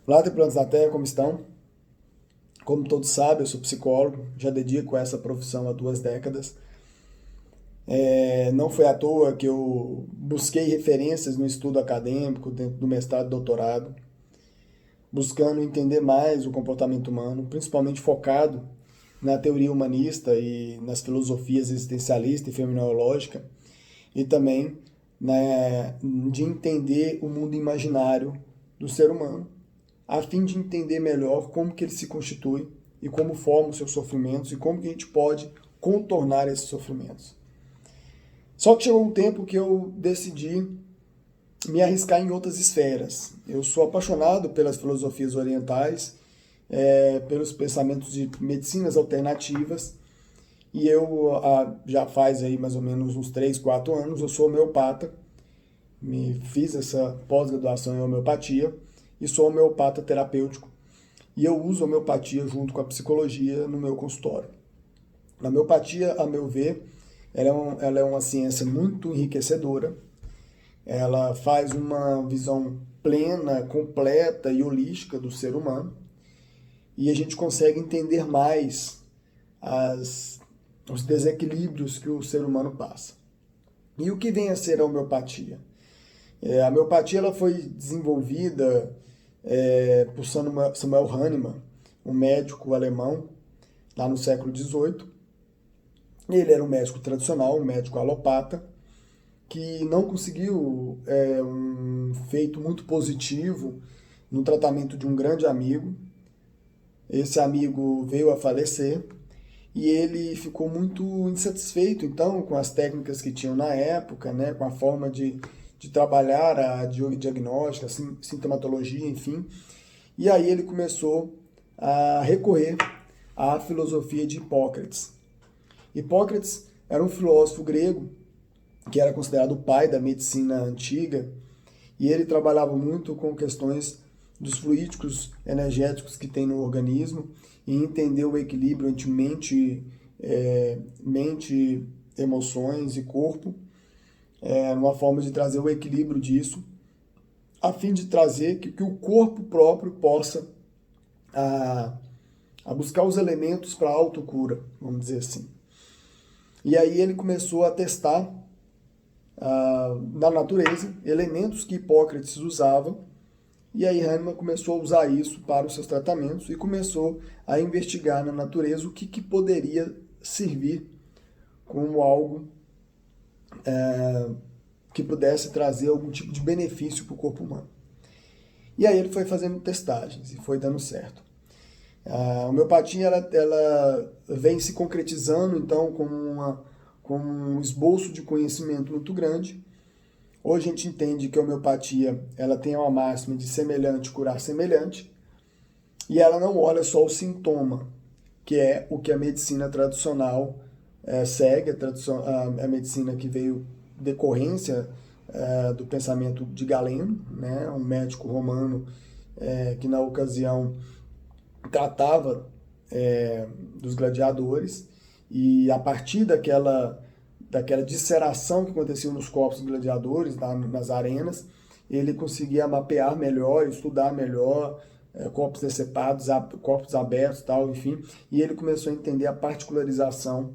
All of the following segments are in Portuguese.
Olá, tripulantes da Terra, como estão? Como todos sabem, eu sou psicólogo, já dedico a essa profissão há 2 décadas. Não foi à toa que eu busquei referências no estudo acadêmico, dentro do mestrado e doutorado, buscando entender mais o comportamento humano, principalmente focado na teoria humanista e nas filosofias existencialista e fenomenológica, e também de entender o mundo imaginário do ser humano, a fim de entender melhor como que ele se constitui e como forma os seus sofrimentos e como que a gente pode contornar esses sofrimentos. Só que chegou um tempo que eu decidi me arriscar em outras esferas. Eu sou apaixonado pelas filosofias orientais, pelos pensamentos de medicinas alternativas, e eu já faz aí mais ou menos uns 3, 4 anos, eu sou homeopata, me fiz essa pós-graduação em homeopatia e sou homeopata terapêutico. E eu uso a homeopatia junto com a psicologia no meu consultório. A homeopatia, a meu ver, ela é uma ciência muito enriquecedora. Ela faz uma visão plena, completa e holística do ser humano. E a gente consegue entender mais os desequilíbrios que o ser humano passa. E o que vem a ser a homeopatia? A homeopatia ela foi desenvolvida por Samuel Hahnemann, um médico alemão, lá no século XVIII. Ele era um médico tradicional, um médico alopata, que não conseguiu um feito muito positivo no tratamento de um grande amigo. Esse amigo veio a falecer e ele ficou muito insatisfeito, então, com as técnicas que tinham na época, né, com a forma de trabalhar a diagnóstica, a sintomatologia, enfim. E aí ele começou a recorrer à filosofia de Hipócrates. Hipócrates era um filósofo grego que era considerado o pai da medicina antiga, e ele trabalhava muito com questões dos fluídicos energéticos que tem no organismo e entender o equilíbrio entre mente, emoções e corpo, uma forma de trazer o equilíbrio disso, a fim de trazer que o corpo próprio possa a buscar os elementos para a autocura, vamos dizer assim. E aí ele começou a testar na natureza elementos que Hipócrates usava, e aí Hahnemann começou a usar isso para os seus tratamentos e começou a investigar na natureza o que poderia servir como algo que pudesse trazer algum tipo de benefício para o corpo humano. E aí ele foi fazendo testagens e foi dando certo. A homeopatia ela vem se concretizando então como um esboço de conhecimento muito grande. Hoje a gente entende que a homeopatia ela tem uma máxima de semelhante curar semelhante, e ela não olha só o sintoma, que é o que a medicina tradicional segue, a medicina que veio decorrência do pensamento de Galeno, né, um médico romano que na ocasião tratava dos gladiadores, e a partir daquela disseração que acontecia nos corpos dos gladiadores, nas arenas, ele conseguia mapear melhor, estudar melhor corpos decepados, corpos abertos, tal, enfim, e ele começou a entender a particularização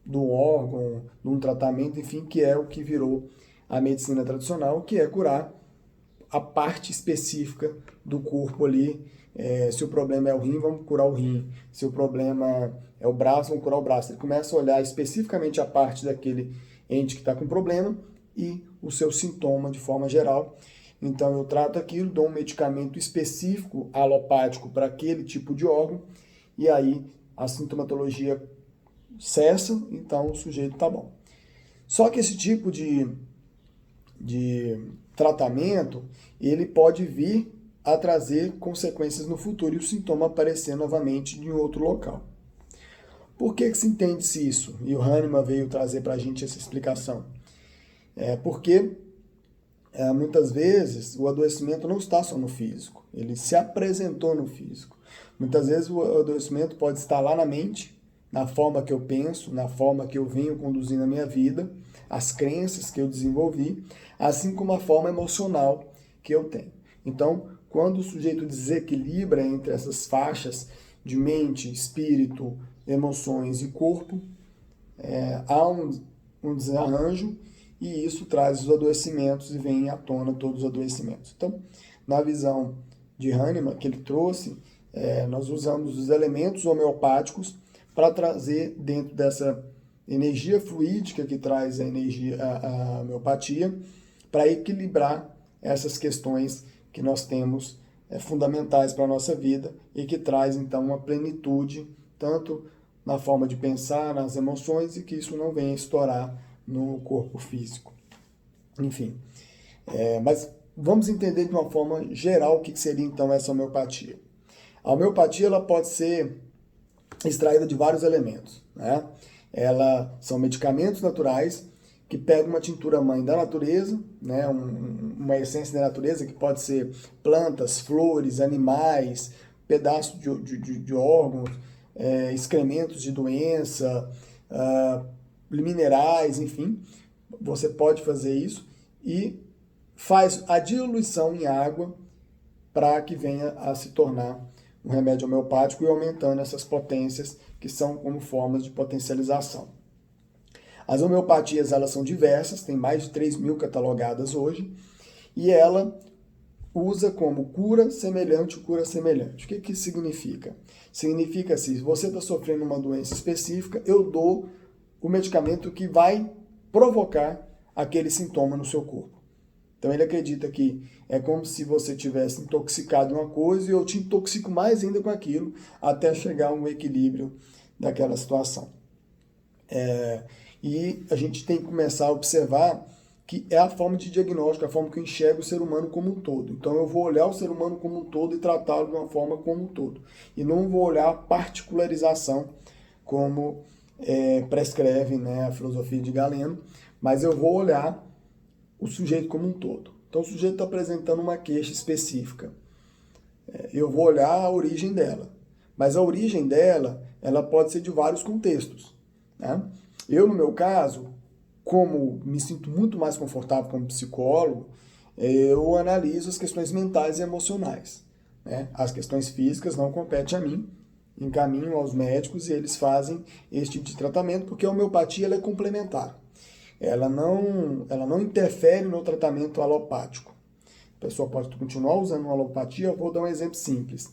do órgão, de um tratamento, enfim, que é o que virou a medicina tradicional, que é curar a parte específica do corpo ali. Se o problema é o rim, vamos curar o rim. Se o problema é o braço, vamos curar o braço. Ele começa a olhar especificamente a parte daquele ente que está com problema e o seu sintoma de forma geral. Então eu trato aquilo, dou um medicamento específico alopático para aquele tipo de órgão, e aí a sintomatologia cessa, então o sujeito está bom. Só que esse tipo de tratamento, ele pode vir a trazer consequências no futuro e o sintoma aparecer novamente em outro local. Por que se entende-se isso? E o Hahnemann veio trazer para a gente essa explicação. Porque muitas vezes o adoecimento não está só no físico, ele se apresentou no físico. Muitas vezes o adoecimento pode estar lá na mente, na forma que eu penso, na forma que eu venho conduzindo a minha vida, as crenças que eu desenvolvi, assim como a forma emocional que eu tenho. Então, quando o sujeito desequilibra entre essas faixas de mente, espírito, emoções e corpo, há um desarranjo e isso traz os adoecimentos e vem à tona todos os adoecimentos. Então, na visão de Hahnemann, que ele trouxe, nós usamos os elementos homeopáticos para trazer dentro dessa energia fluídica que traz a homeopatia, para equilibrar essas questões que nós temos fundamentais para a nossa vida e que traz, então, uma plenitude, tanto na forma de pensar, nas emoções, e que isso não venha estourar no corpo físico. Enfim, mas vamos entender de uma forma geral o que seria, então, essa homeopatia. A homeopatia ela pode ser extraída de vários elementos, né? São medicamentos naturais que pegam uma tintura mãe da natureza, né? Uma essência da natureza que pode ser plantas, flores, animais, pedaços de órgãos, excrementos de doença, minerais, enfim. Você pode fazer isso e faz a diluição em água para que venha a se tornar um remédio homeopático e aumentando essas potências que são como formas de potencialização. As homeopatias elas são diversas, tem mais de 3.000 catalogadas hoje, e ela usa como cura semelhante. O que isso significa? Significa assim, se você está sofrendo uma doença específica, eu dou o medicamento que vai provocar aquele sintoma no seu corpo. Então ele acredita que é como se você tivesse intoxicado em uma coisa e eu te intoxico mais ainda com aquilo até chegar a um equilíbrio daquela situação. E a gente tem que começar a observar que é a forma de diagnóstico, a forma que eu enxergo o ser humano como um todo. Então eu vou olhar o ser humano como um todo e tratá-lo de uma forma como um todo. E não vou olhar a particularização como prescreve, né, a filosofia de Galeno, mas eu vou olhar o sujeito como um todo. Então o sujeito está apresentando uma queixa específica. Eu vou olhar a origem dela. Mas a origem dela, ela pode ser de vários contextos, né? Eu, no meu caso, como me sinto muito mais confortável como psicólogo, eu analiso as questões mentais e emocionais, né? As questões físicas não competem a mim, encaminho aos médicos e eles fazem esse tipo de tratamento, porque a homeopatia ela é complementar. Ela não interfere no tratamento alopático. A pessoa pode continuar usando uma alopatia. Eu vou dar um exemplo simples.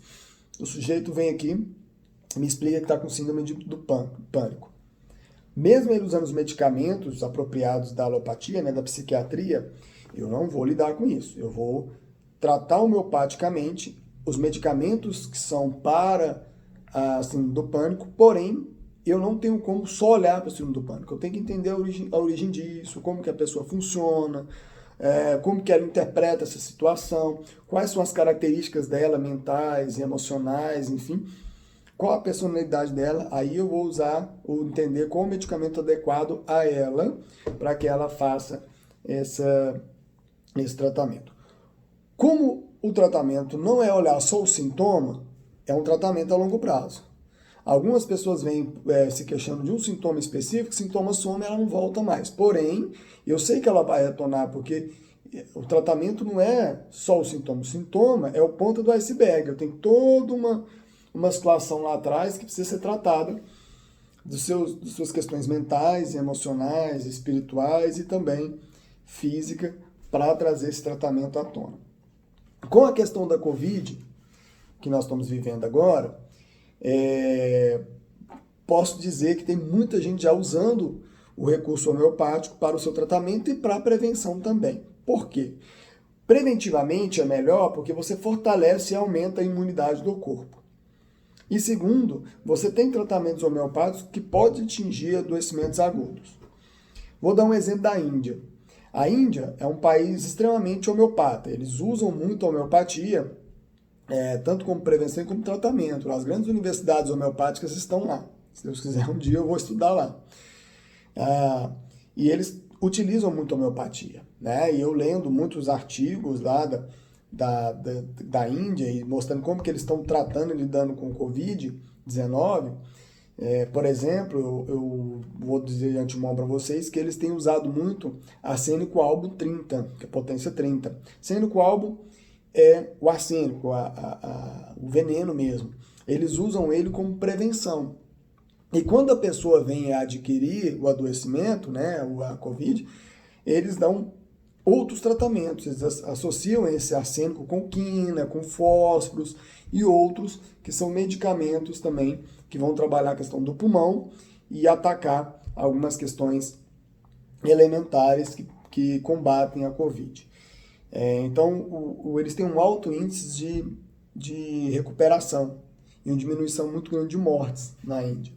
O sujeito vem aqui, me explica que está com síndrome do pânico. Mesmo ele usando os medicamentos apropriados da alopatia, né, da psiquiatria, eu não vou lidar com isso. Eu vou tratar homeopaticamente os medicamentos que são para a síndrome do pânico, porém, eu não tenho como só olhar para a síndrome do pânico. Eu tenho que entender a origem disso, como que a pessoa funciona, como que ela interpreta essa situação, quais são as características dela, mentais e emocionais, enfim, qual a personalidade dela. Aí eu vou usar ou entender qual o medicamento adequado a ela para que ela faça esse tratamento. Como o tratamento não é olhar só o sintoma, é um tratamento a longo prazo. Algumas pessoas vêm se queixando de um sintoma específico, o sintoma some e ela não volta mais. Porém, eu sei que ela vai retornar, porque o tratamento não é só o sintoma é o ponto do iceberg. Eu tenho toda uma situação lá atrás que precisa ser tratada das suas questões mentais, emocionais, espirituais e também física para trazer esse tratamento à tona. Com a questão da Covid, que nós estamos vivendo agora, posso dizer que tem muita gente já usando o recurso homeopático para o seu tratamento e para a prevenção também. Por quê? Preventivamente é melhor porque você fortalece e aumenta a imunidade do corpo. E segundo, você tem tratamentos homeopáticos que podem atingir adoecimentos agudos. Vou dar um exemplo da Índia. A Índia é um país extremamente homeopata. Eles usam muito a homeopatia, tanto como prevenção como tratamento. As grandes universidades homeopáticas estão lá. Se Deus quiser, um dia eu vou estudar lá. E eles utilizam muito a homeopatia, né? E eu lendo muitos artigos lá da Índia e mostrando como que eles estão tratando e lidando com o Covid-19, por exemplo, eu vou dizer de antemão para vocês que eles têm usado muito arsênico albo 30, que é potência 30. Arsênico albo é o arsênico, o veneno mesmo. Eles usam ele como prevenção. E quando a pessoa vem a adquirir o adoecimento, né, a COVID, eles dão outros tratamentos. Eles associam esse arsênico com quina, com fósforos e outros que são medicamentos também que vão trabalhar a questão do pulmão e atacar algumas questões elementares que combatem a COVID. Então, eles têm um alto índice de recuperação e uma diminuição muito grande de mortes na Índia.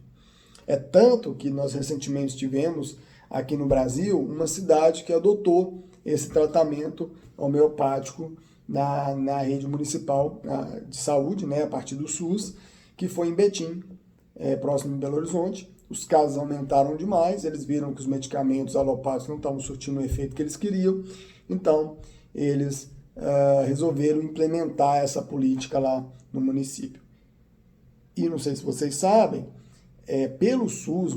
É tanto que nós recentemente tivemos aqui no Brasil uma cidade que adotou esse tratamento homeopático na rede municipal de saúde, né, a partir do SUS, que foi em Betim, próximo de Belo Horizonte. Os casos aumentaram demais, eles viram que os medicamentos alopáticos não estavam surtindo o efeito que eles queriam, então eles resolveram implementar essa política lá no município. E não sei se vocês sabem, pelo SUS,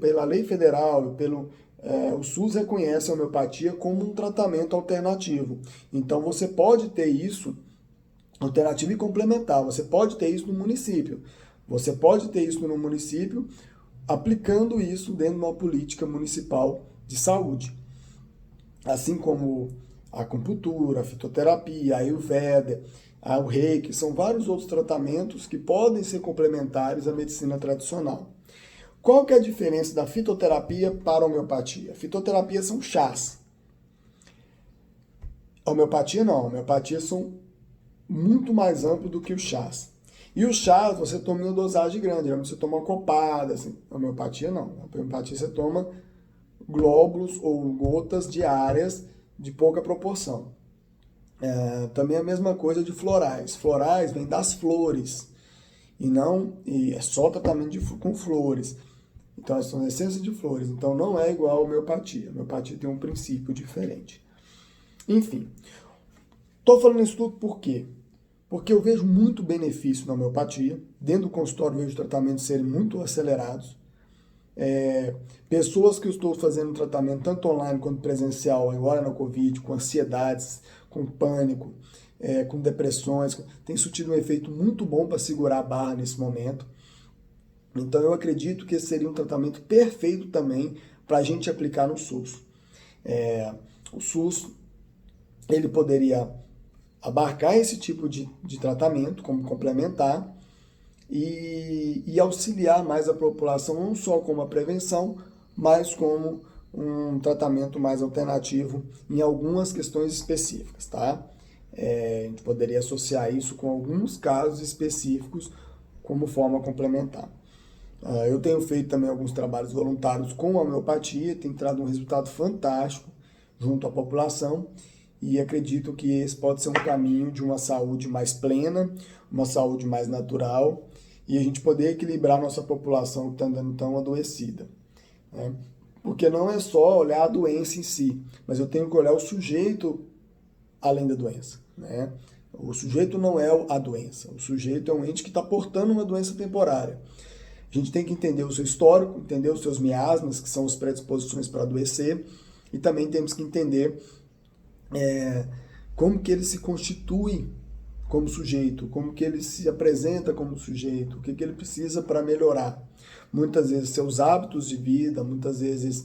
pela lei federal, o SUS reconhece a homeopatia como um tratamento alternativo. Então você pode ter isso, alternativo e complementar, você pode ter isso no município. Você pode ter isso no município aplicando isso dentro de uma política municipal de saúde. Assim como a acupuntura, a fitoterapia, a Ayurveda, o Reiki, são vários outros tratamentos que podem ser complementares à medicina tradicional. Qual que é a diferença da fitoterapia para a homeopatia? A fitoterapia são chás. A homeopatia não. A homeopatia são muito mais amplos do que os chás. E os chás você toma em uma dosagem grande. Geralmente você toma uma copada. Assim. A homeopatia não. A homeopatia você toma glóbulos ou gotas diárias de pouca proporção. Também a mesma coisa de florais. Florais vêm das flores. E é só tratamento com flores. Então, são essências de flores. Então, não é igual a homeopatia. A homeopatia tem um princípio diferente. Enfim, estou falando isso tudo por quê? Porque eu vejo muito benefício na homeopatia. Dentro do consultório, vejo tratamentos serem muito acelerados. Pessoas que eu estou fazendo tratamento tanto online quanto presencial, agora na Covid, com ansiedades, com pânico, com depressões, tem surtido um efeito muito bom para segurar a barra nesse momento. Então eu acredito que esse seria um tratamento perfeito também para a gente aplicar no SUS. O SUS ele poderia abarcar esse tipo de tratamento como complementar e auxiliar mais a população, não só como a prevenção, mas como um tratamento mais alternativo em algumas questões específicas, tá? A gente poderia associar isso com alguns casos específicos como forma complementar. Eu tenho feito também alguns trabalhos voluntários com a homeopatia, tem trazido um resultado fantástico junto à população e acredito que esse pode ser um caminho de uma saúde mais plena, uma saúde mais natural e a gente poder equilibrar a nossa população que está andando tão adoecida, né? Porque não é só olhar a doença em si, mas eu tenho que olhar o sujeito além da doença, né? O sujeito não é a doença, o sujeito é um ente que está portando uma doença temporária. A gente tem que entender o seu histórico, entender os seus miasmas, que são as predisposições para adoecer, e também temos que entender como que ele se constitui como sujeito, como que ele se apresenta como sujeito, o que que ele precisa para melhorar. Muitas vezes seus hábitos de vida, muitas vezes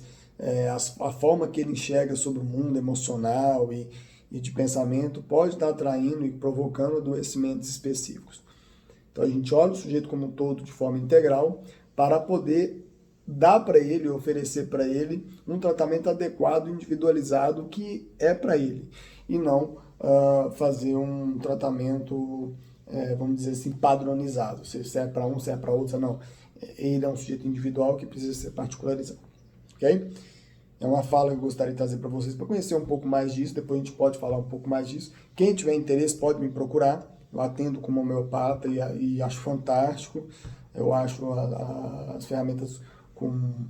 a forma que ele enxerga sobre o mundo emocional e de pensamento pode estar atraindo e provocando adoecimentos específicos. Então a gente olha o sujeito como um todo de forma integral para poder dar para ele, oferecer para ele um tratamento adequado, individualizado, que é para ele, e não fazer um tratamento, vamos dizer assim, padronizado. Se é para um, se é para outro, não. Ele é um sujeito individual que precisa ser particularizado, ok? É uma fala que eu gostaria de trazer para vocês, para conhecer um pouco mais disso, depois a gente pode falar um pouco mais disso. Quem tiver interesse pode me procurar, eu atendo como homeopata e acho fantástico, eu acho as ferramentas com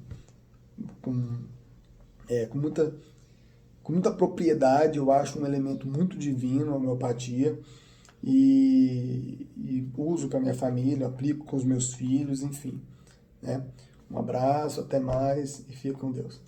muita propriedade, eu acho um elemento muito divino a homeopatia, e uso com a minha família, aplico com os meus filhos, enfim, né? Um abraço, até mais e fica com Deus.